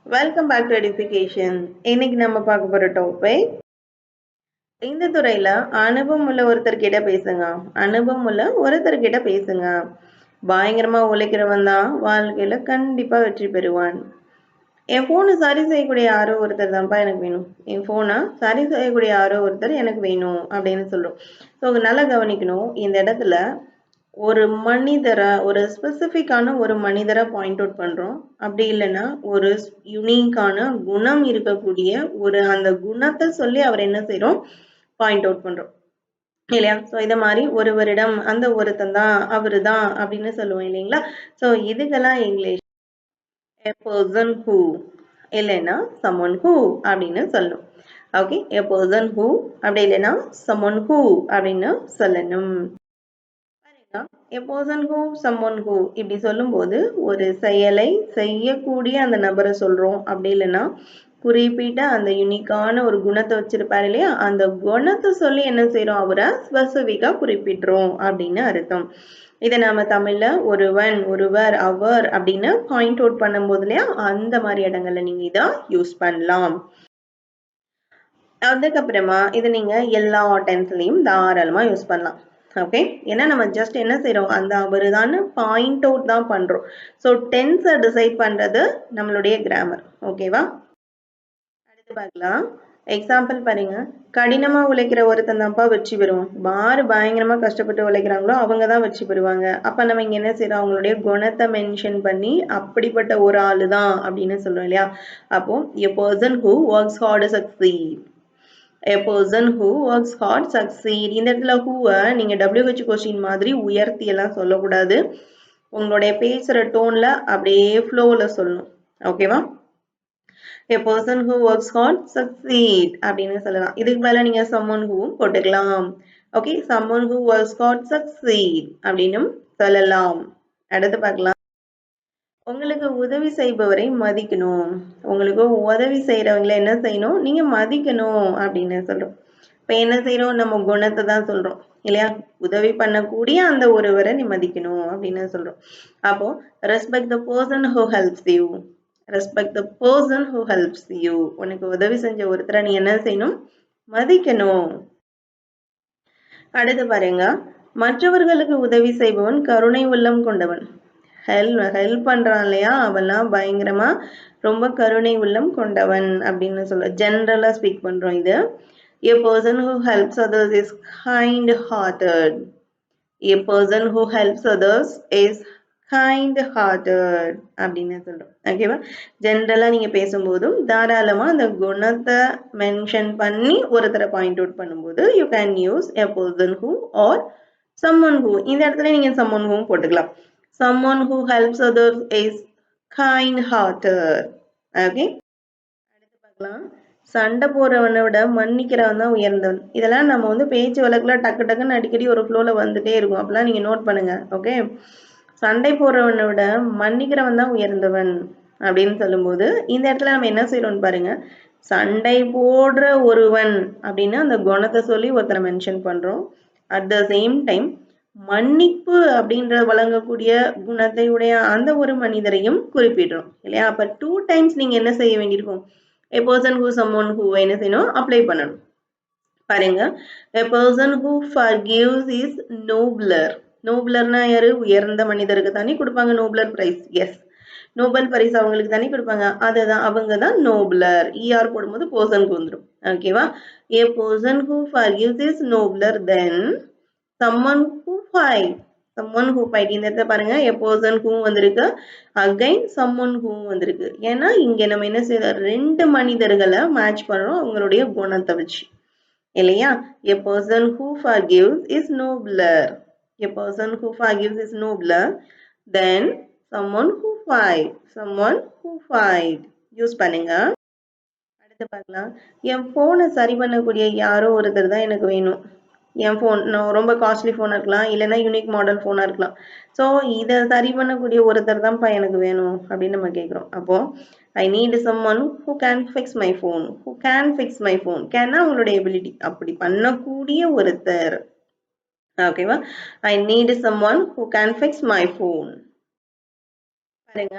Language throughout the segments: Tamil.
Welcome back to எடுஃபிகேஷன். இன்னைக்கு நம்ம பார்க்க போற டாபிக், இந்த துறையில அனுபவம் உள்ள ஒருத்தர்கிட்ட பேசுங்க. அனுபவம் உள்ள ஒருத்தர்கிட்ட பேசுங்க. பயங்கரமா உழைக்கிறவன் தான் வாழ்க்கையில கண்டிப்பா வெற்றி பெறுவான். என் போனை சரி செய்யக்கூடிய யாரோ ஒருத்தர் தான்ப்பா எனக்கு வேணும். என் போனை சரி செய்யக்கூடிய யாரோ ஒருத்தர் எனக்கு வேணும் அப்படின்னு சொல்றோம். ஸோ நல்லா கவனிக்கணும். இந்த இடத்துல ஒரு மனிதரை, ஒரு ஸ்பெசிஃபிக்கான ஒரு மனிதரை பாயிண்ட் அவுட் பண்றோம். அப்படி இல்லைன்னா ஒரு யுனிக்கான குணம் இருக்கக்கூடிய ஒரு அந்த குணத்தை சொல்லி அவர் என்ன செய்றோம், பாயிண்ட் அவுட் பண்றோம் இல்லையா? ஸோ இதை மாதிரி ஒருவரிடம் அந்த ஒருத்தன் தான் அவரு தான் அப்படின்னு சொல்லுவோம் இல்லைங்களா? ஸோ இதுக்கெல்லாம் இங்கிலீஷ் a person who இல்லைன்னா someone who அப்படின்னு சொல்லணும். ஓகே, a person who அப்படி இல்லைன்னா someone who அப்படின்னு சொல்லணும். a person who, someone who இப்படி சொல்லும்போது ஒரு செயலை செய்யக்கூடிய அந்த நபரை சொல்றோம். அப்படி இல்லைன்னா குறிப்பிட்ட அந்த யுனிக்கான ஒரு குணத்தை வச்சிருப்பாரு இல்லையா, அந்த குணத்தை சொல்லி என்ன செய்யறோம், அவரை ஸ்பெசிபிக்கா குறிப்பிடுறோம் அப்படின்னு அர்த்தம். இதை நாம தமிழ்ல ஒருவன், ஒருவர், அவர் அப்படின்னு பாயிண்ட் அவுட் பண்ணும்போது இல்லையா, அந்த மாதிரி இடங்கள்ல நீங்க இதை யூஸ் பண்ணலாம். அதுக்கப்புறமா இதை நீங்க எல்லா டென்ஸ்லயும் தாராளமா யூஸ் பண்ணலாம். ஓகே, ஏன்னா நம்ம ஜஸ்ட் என்ன செய்றோம், அந்த அவருதான் பாயிண்ட் அவுட் தான் பண்றோம். ஸோ டென்ஸை டிசைட் பண்றது நம்மளுடைய கிராமர். ஓகேவா? அடுத்து பார்க்கலாம். எக்ஸாம்பிள் பாருங்க. கடினமா உழைக்கிற ஒருத்தன் தான்ப்பா வெற்றி பெறுவான். யாரு பயங்கரமா கஷ்டப்பட்டு உழைக்கிறாங்களோ அவங்க தான் வெற்றி பெறுவாங்க. அப்ப நம்ம இங்க என்ன செய்யறோம், அவங்களுடைய குணத்தை மென்ஷன் பண்ணி அப்படிப்பட்ட ஒரு ஆளு தான் அப்படின்னு சொல்றோம் இல்லையா? அப்போ a person who works hard succeed. a person who works hard succeed. இந்த இடத்துல who நீங்க WH கொஸ்டின் மாதிரி உயர்த்தி எல்லாம் சொல்லக்கூடாது. உங்களுடைய பேசுற டோன்ல அப்படியே ஃப்ளோல சொல்லணும். ஓகேவா? a person who works hard succeed அப்படின்னு சொல்லலாம். இதுக்கு மேல நீங்க someone who போட்டுக்கலாம். Okay, someone who works hard succeed அப்படின்னு சொல்லலாம். அடுத்து பார்க்கலாம். உங்களுக்கு உதவி செய்பவரை மதிக்கணும். உங்களுக்கு உதவி செய்யறவங்களை என்ன செய்யணும், நீங்க மதிக்கணும் அப்படின்னு சொல்றோம். இப்ப என்ன செய்யறோம், நம்ம குணத்தை தான் சொல்றோம் இல்லையா? உதவி பண்ணக்கூடிய அந்த ஒருவரை நீ மதிக்கணும் அப்படின்னு சொல்றோம். அப்போ respect the person who helps you. Respect the person who helps you. உனக்கு உதவி செஞ்ச ஒருத்தரை நீ என்ன செய்யணும், மதிக்கணும். அடுத்து பாருங்க. மற்றவர்களுக்கு உதவி செய்பவன் கருணை உள்ளம் கொண்டவன். ஹெல்ப் பண்றான் இல்லையா, அவெல்லாம் பயங்கரமா ரொம்ப கருணை உள்ளம் கொண்டவன் அப்படின்னு சொல்ல ஜெனரலா ஸ்பீக் பண்றோம். இது a person who helps others is kind hearted. a person who helps others is kind hearted அப்படின்னு சொல்றோம். ஓகேவா? ஜெனரலா நீங்க பேசும்போதும் தாராளமா அந்த குணத்தை மென்ஷன் பண்ணி ஒருத்தரை பாயிண்ட் அவுட் பண்ணும்போது you can use a person who or someone who. இந்த இடத்துல நீங்க someone who போட்டுக்கலாம். someone who helps others is kind hearted. Okay, அடுத்து பார்க்கலாம். சண்டை போடுறவனை விட மன்னிக்கிறவன் தான் உயர்ந்தவன். இதெல்லாம் நம்ம வந்து பேச்சு வழக்குல டக்கு டக்குன்னு அடிக்கடி ஒரு ஃப்ளோல வந்துட்டே இருக்கும். அப்பெல்லாம் நீங்க நோட் பண்ணுங்க. ஓகே, சண்டை போடுறவனை விட மன்னிக்கிறவன் தான் உயர்ந்தவன் அப்படின்னு சொல்லும்போது இந்த இடத்துல நம்ம என்ன செய்யறோம்னு பாருங்க. சண்டை போடுற ஒருவன் அப்படின்னு அந்த குணத்தை சொல்லி ஒருத்தரை மென்ஷன் பண்றோம். அட் த சேம் டைம் மன்னிப்பு அப்படின்ற வழங்கக்கூடிய குணத்தை உடைய அந்த ஒரு மனிதரையும் குறிப்பிடுறோம் இல்லையா? அப்ப 2 டைம்ஸ் நீங்க என்ன செய்ய வேண்டியிருக்கும், a person who, someone who என்ன செய்யணும், அப்ளை பண்ணணும். பாருங்க, a person who forgives is nobler. நோப்லர்னா யாரு, உயர்ந்த மனிதருக்கு தானே கொடுப்பாங்க நோபலர் பிரைஸ். எஸ், நோபல் பரிசு அவங்களுக்கு தானே கொடுப்பாங்க. அதுதான், அவங்க தான் நோபலர். இஆர் போடும்போது பர்சனுக்கு வந்துடும். ஓகேவா? a person who forgives is nobler than someone who fight. someone who fight. இந்த இடத்துல பாருங்க, a person who வந்திருக்கு, again someone who வந்திருக்கு. ஏன்னா இங்க நம்ம என்ன செய்யறோம், ரெண்டு மனிதர்களை மேட்ச் பண்றோம் அவங்களுடைய குணத்தை வச்சு இல்லையா? a person who forgives is nobler. a person who forgives is nobler than someone who fight. someone who fight use பண்ணுங்க. அடுத்து பார்க்கலாம். என் போனை சரி பண்ணக்கூடிய யாரோ ஒருத்தர் தான் எனக்கு வேணும். என் ஃபோன் ரொம்ப காஸ்ட்லி ஃபோனாக இருக்கலாம், இல்லைன்னா யூனிக் மாடல் ஃபோனாக இருக்கலாம். ஸோ இதை சரி பண்ணக்கூடிய ஒருத்தர் தான்ப்பா எனக்கு வேணும் அப்படின்னு நம்ம கேட்குறோம். அப்போது I need someone who can fix my phone. who can fix my phone. கேன்னா உங்களுடைய எபிலிட்டி, அப்படி பண்ணக்கூடிய ஒருத்தர். ஓகேவா? I need someone who can fix my phone. பாருங்க,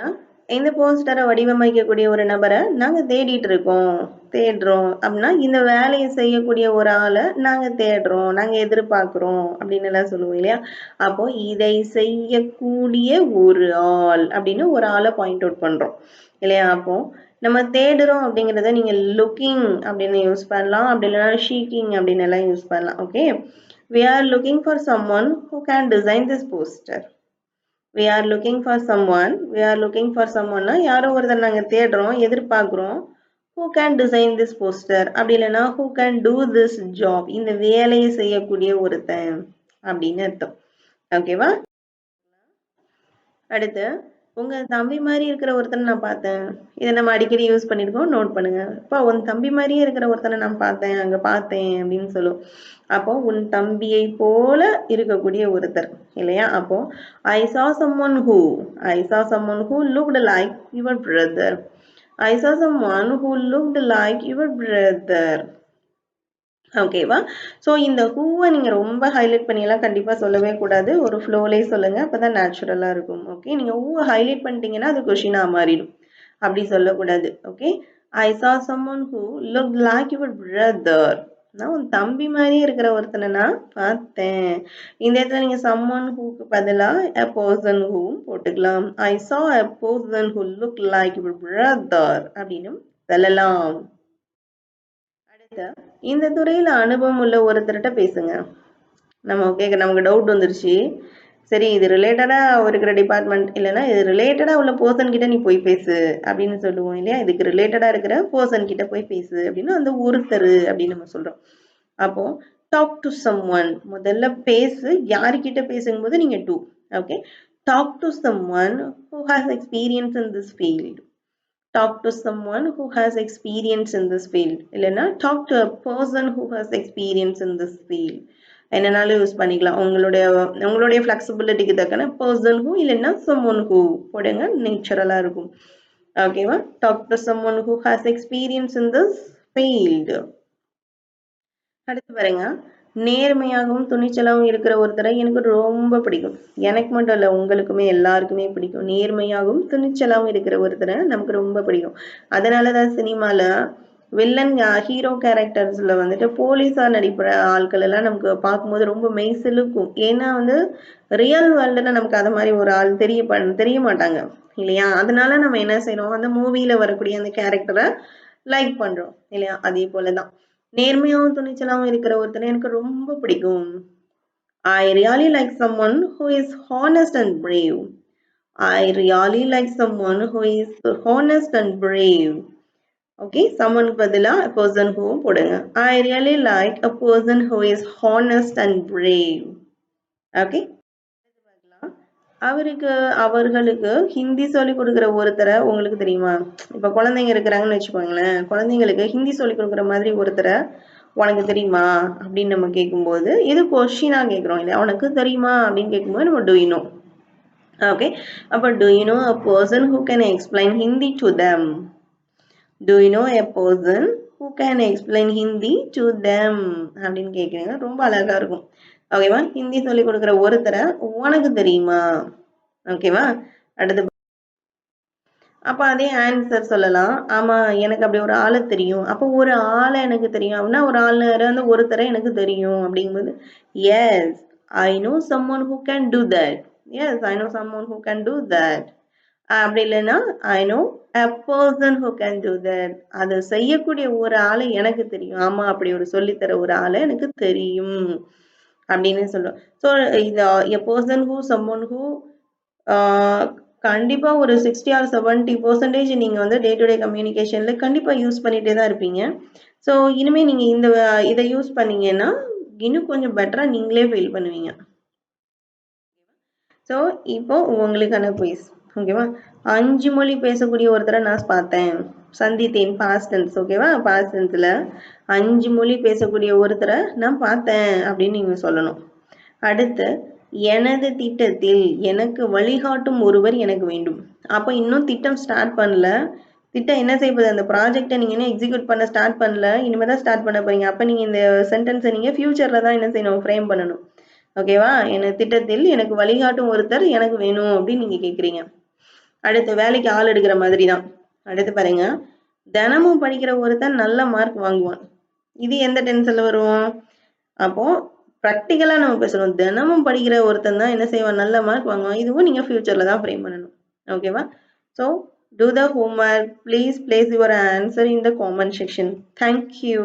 இந்த போஸ்டரை வடிவமைக்கக்கூடிய ஒரு நபரை நாங்க தேடுறோம் அப்படின்னா இந்த வேலையை செய்யக்கூடிய ஒரு ஆளை நாங்க தேடுறோம், நாங்க எதிர்பார்க்கிறோம் அப்படின்னு எல்லாம் சொல்லுவோம் இல்லையா. அப்போ இதை செய்யக்கூடிய ஒரு ஆள் அப்படின்னு ஒரு ஆளை பாயிண்ட் அவுட் பண்றோம் இல்லையா. அப்போ நம்ம தேடுறோம் அப்படிங்கிறத நீங்க லுக்கிங் அப்படின்னு யூஸ் பண்ணலாம், அப்படி இல்லைன்னா ஷீக்கிங் அப்படின்னு எல்லாம் யூஸ் பண்ணலாம். Okay, we are looking for someone who can design this poster. we are looking for someone யாரோ ஒருத்தர் நாங்க தேடுறோம், எதிர்பார்க்கிறோம். who can design this poster அப்படி இல்லைன்னா who can do this job, இந்த வேலையை செய்யக்கூடிய ஒருத்தன் அப்படின்னு அர்த்தம். ஓகேவா. அடுத்து, உங்க தம்பி மாதிரி இருக்கிற ஒருத்தனை நான் பார்த்தேன். இதை நம்ம அடிக்கடி யூஸ் பண்ணிருக்கோம், நோட் பண்ணுங்க. அப்பா உன் தம்பி மாதிரியே இருக்கிற ஒருத்தனை நான் பார்த்தேன் அப்படின்னு சொல்லுவோம். அப்போ உன் தம்பியை போல இருக்கக்கூடிய ஒருத்தர் இல்லையா. அப்போ I saw someone who looked like your brother. I saw someone who looked like your brother. ஓகேவா. ஸோ இந்த ஹூவை நீங்கள் ரொம்ப ஹைலைட் பண்ணியெல்லாம் கண்டிப்பாக சொல்லவே கூடாது. ஒரு ஃப்ளோலே சொல்லுங்கள், அப்போ தான் நேச்சுரலாக இருக்கும். ஓகே, நீங்கள் ஹூவை ஹைலைட் பண்ணிட்டீங்கன்னா அது கொஷினாக மாறிடும். அப்படி சொல்லக்கூடாது. ஓகே, ஐ சா someone who look like your brother. நான் உன் தம்பி மாதிரியே இருக்கிற ஒருத்தனை நான் பார்த்தேன். இந்த இடத்துல நீங்கள் சம்மன் ஹூக்கு பதிலாக எ பர்சன் ஹூவும் போட்டுக்கலாம். ஐ சா a person who look like your brother அப்படின்னு சொல்லலாம். இந்த துறையில அனுபவம் உள்ள ஒருத்தர்கிட்ட பேசுங்க. நமக்கு டவுட் வந்துருச்சு. சரி, இது ரிலேட்டடா இருக்கிற டிபார்ட்மெண்ட் இல்லைன்னா இது ரிலேட்டடா உள்ள பர்சன் கிட்ட நீ போய் பேசு அப்படின்னு சொல்லுவோம் இல்லையா. இதுக்கு ரிலேட்டடா இருக்கிற பர்சன் கிட்ட போய் பேசு அப்படின்னு அந்த ஒருத்தர் அப்படின்னு நம்ம சொல்றோம். அப்போ டாக் டு சம் ஒன், முதல்ல பேசு, யாருக்கிட்ட பேசும் போது நீங்க do. Okay, talk to someone who has experience in this field. Talk to someone who has experience in this field. இல்லைன்னா talk to a person who has experience in this field. என்னனாலும் யூஸ் பண்ணிக்கலாம். உங்களுடைய ஃப்ளெக்சிபிலிட்டிக்கு தக்கன person who இல்லைன்னா someone who போடுங்க, நேச்சுரலாக இருக்கும். ஓகேவா. talk to someone who has experience in this field. அடுத்து பாருங்க, நேர்மையாகவும் துணிச்சலாகவும் இருக்கிற ஒருத்தரை எனக்கு ரொம்ப பிடிக்கும். எனக்கு மட்டும் இல்லை, உங்களுக்குமே எல்லாருக்குமே பிடிக்கும். நேர்மையாகவும் துணிச்சலாகவும் இருக்கிற ஒருத்தரை நமக்கு ரொம்ப பிடிக்கும். அதனாலதான் சினிமால வில்லன் ஹீரோ கேரக்டர்ஸ்ல வந்துட்டு போலீஸா நடிக்கிற ஆட்கள் எல்லாம் நமக்கு பார்க்கும்போது ரொம்ப மெய்சிலுக்கும். ஏன்னா ரியல் வேர்ல்டுல நமக்கு அது மாதிரி ஒரு ஆள் தெரிய மாட்டாங்க இல்லையா. அதனால நம்ம என்ன செய்யறோம், அந்த மூவில வரக்கூடிய அந்த கேரக்டரை லைக் பண்றோம் இல்லையா. அதே போலதான் நேர்மையாகவும் துணிச்சலாகவும் இருக்கிற ஒருத்தனை எனக்கு ரொம்ப பிடிக்கும். I really like someone who is honest and brave. I really like someone who is honest and brave. Okay, someone பதிலா a person who போடுங்க. I really like a person who is honest and brave. Okay, அவர்களுக்கு ஹிந்தி சொல்லி கொடுக்குற ஒருத்தரை உங்களுக்கு தெரியுமா. இப்ப குழந்தைங்க இருக்கிறாங்கன்னு வச்சுக்கோங்களேன், குழந்தைங்களுக்கு ஹிந்தி சொல்லி கொடுக்குற மாதிரி ஒருத்தரை உனக்கு தெரியுமா அப்படின்னு நம்ம கேட்கும்போது இது கொஸ்டினா கேட்குறோம் இல்லையா. உனக்கு தெரியுமா அப்படின்னு கேட்கும்போது நம்ம do you know. ஓகே, அப்போ do you know a person who can explain Hindi to them. Do you know a person who can explain Hindi to them அப்படின்னு கேட்குறீங்க, ரொம்ப அழகா இருக்கும். ஓகேவா. ஹிந்தி சொல்லி கொடுக்குற ஒருத்தரை உனக்கு தெரியுமா. ஓகேவா. அடுத்து அப்ப அதே ஆன்சர் சொல்லலாம். ஆமா, எனக்கு அப்படி ஒரு ஆளை தெரியும். அப்போ ஒரு ஆளை எனக்கு தெரியும் அப்படின்னா ஒரு ஆள் வந்து ஒருத்தரை எனக்கு தெரியும் அப்படிங்கும்போது yes I know someone who can do that. Yes I know someone who can do that. அப்படி இல்லைன்னா I know a person who can do that. அதை செய்யக்கூடிய ஒரு ஆளை எனக்கு தெரியும். ஆமா, அப்படி ஒரு சொல்லித்தர ஒரு ஆளை எனக்கு தெரியும் அப்படின்னு சொல்றோம். ஸோ இது a person who, someone who கண்டிப்பா ஒரு 60 or 70% நீங்க டே டு டே கம்யூனிகேஷன்ல கண்டிப்பா யூஸ் பண்ணிட்டே தான் இருப்பீங்க. ஸோ இனிமே நீங்க இதை யூஸ் பண்ணீங்கன்னா இன்னும் கொஞ்சம் பெட்டரா நீங்களே ஃபீல் பண்ணுவீங்க. ஸோ இப்போ உங்களுக்கான குயிஸ். ஓகேவா. 5 மொழி பேசக்கூடிய ஒருத்தரை நான் பார்த்தேன், சந்தித்தேன், பாஸ்ட் டென்ஸ். ஓகேவா. பாஸ்ட் டென்ஸ்ல 5 மொழி பேசக்கூடிய ஒருத்தரை நான் பார்த்தேன் அப்படின்னு நீங்க சொல்லணும். அடுத்து எனது திட்டத்தில் எனக்கு வழிகாட்டும் ஒருவர் எனக்கு வேண்டும். அப்போ இன்னும் திட்டம் ஸ்டார்ட் பண்ணல. திட்டம் என்ன செய்வது, அந்த ப்ராஜெக்டை நீங்க இன்னும் எக்ஸிக்யூட் பண்ண ஸ்டார்ட் பண்ணல, இனிமேல் தான் ஸ்டார்ட் பண்ண போறீங்க. அப்போ நீங்க இந்த சென்டென்ஸை நீங்க ஃபியூச்சர்ல தான் என்ன செய்யணும், ஃப்ரேம் பண்ணணும். ஓகேவா. திட்டத்தில் எனக்கு வழிகாட்டும் ஒருத்தர் எனக்கு வேணும் அப்படின்னு நீங்க கேட்குறீங்க. அடுத்து வேலைக்கு ஆள் எடுக்கிற மாதிரி தான். அடுத்து பாருங்க, தினமும் படிக்கிற ஒருத்தன் நல்ல மார்க் வாங்குவான். இது எந்த டென்ஸ்ல வரும்? அப்போ ப்ராக்டிகலா நம்ம பேசுறோம். தினமும் படிக்கிற ஒருத்தன் தான் என்ன செய்வான்? நல்ல மார்க் வாங்குவான். இதுவும் நீங்க ஃபியூச்சர்ல தான் ஃப்ரேம் பண்ணணும். ஓகேவா? So do the homework. Please place your answer in the comment section. Thank you.